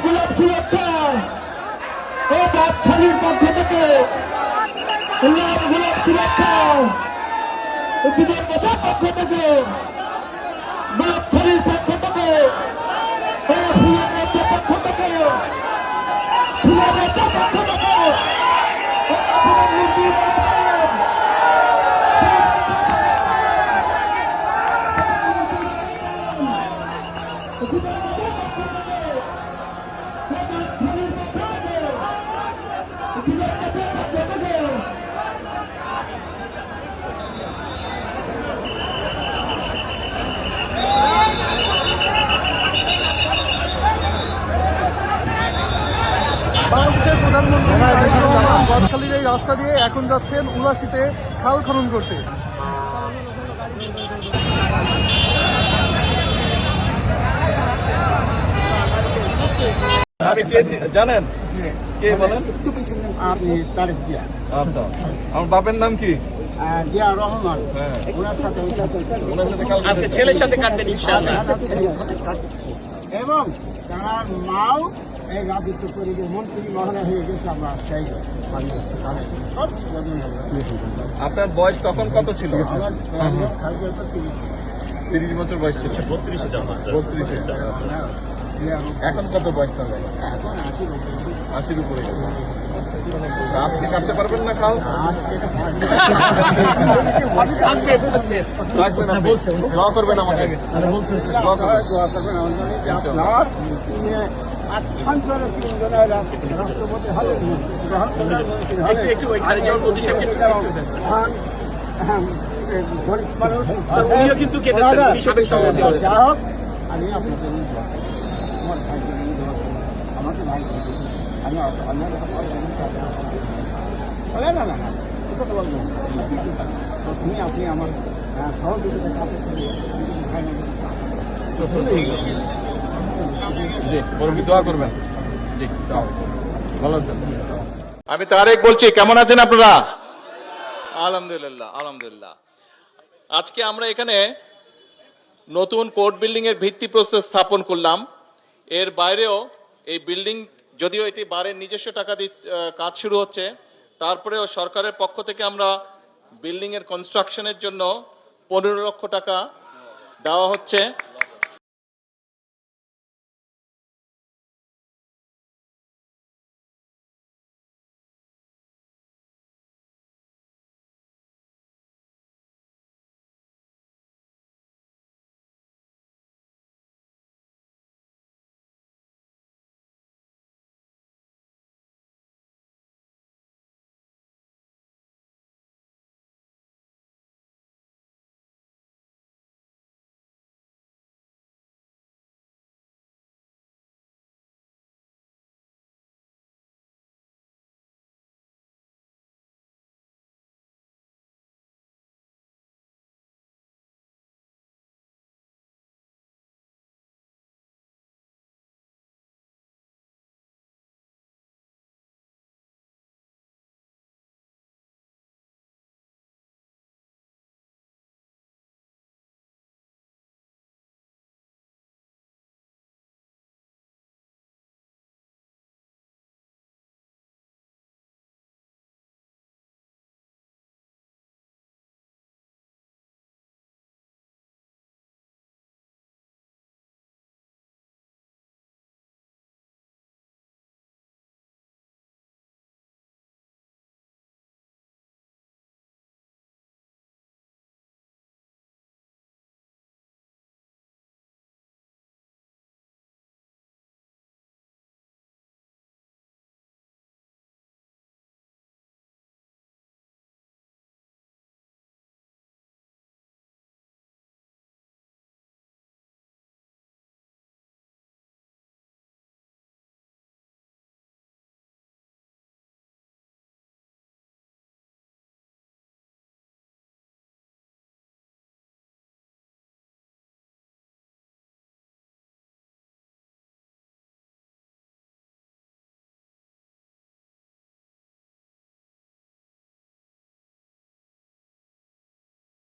গোলাপ সুরক্ষা ও বাদখালীর পক্ষ থেকে গোলাপ সুরক্ষা জীবন বাঁচার পক্ষ থেকে বাদখালীর পক্ষ থেকে ফুলের রাজ্যের পক্ষ থেকে ফুলের রাজ্যের পক্ষ থেকে বাংলাদেশের প্রধানমন্ত্রী তারেক রহমান গদখালির এই রাস্তা দিয়ে এখন যাচ্ছেন উলাশিতে খাল খনন করতে। আমি কে জানেন? কে বলেন? আপনি তারেক জিয়া। আচ্ছা, আমার বাপের নাম কি? জিয়া রহমান। হ্যাঁ, ওনার সাথে ওনার সাথে কালকে আজকে ছেলের সাথে কাটবেন ইনশাআল্লাহ। এবং তার মাও এই রাজত্ব করে যে মন্ত্রী মহোদয় হয়ে গেছে। আমরা সেই আপনার বয়স তখন কত ছিল? আমার 30 বছর বয়স ছিল। 32 এখন কত বয়স তাহলে? এখন 80-র উপরে গেছে। আজকে কাটতে পারবেন না খাল? আজকে রাখবেন আপনি? দোয়া করবেন আমাকে। দোয়া করবেন। আপনার আটখানজনের 3 জনের রাষ্ট্রপতি হলেন, একটু ওইখানে যাওয়ার প্রতিষ্ঠানকে গরিব মানুষ উনিও কিন্তু কেটেছেন, উনি সাবেক সভাপতি হলেন। যা হোক, আমি আপনাদের আমার ভাই আমাকে ভাই আমি না না তুমি আপনি আমার সহযোগিতার কাছে ছিল জি, বরফি দোয়া করবেন। জি, ভালো আছেন? আমি তারেক বলছি, কেমন আছেন আপনারা? আলহামদুলিল্লাহ, আলহামদুলিল্লাহ। আজকে আমরা এখানে নতুন কোর্ট বিল্ডিং এর ভিত্তিপ্রস্তর স্থাপন করলাম। এর বাইরেও এই বিল্ডিং, যদিও এটি বারের নিজস্ব টাকা দিয়ে কাজ শুরু হচ্ছে, তারপরেও সরকারের পক্ষ থেকে আমরা বিল্ডিং এর কনস্ট্রাকশনের জন্য 15 লক্ষ টাকা দেওয়া হচ্ছে।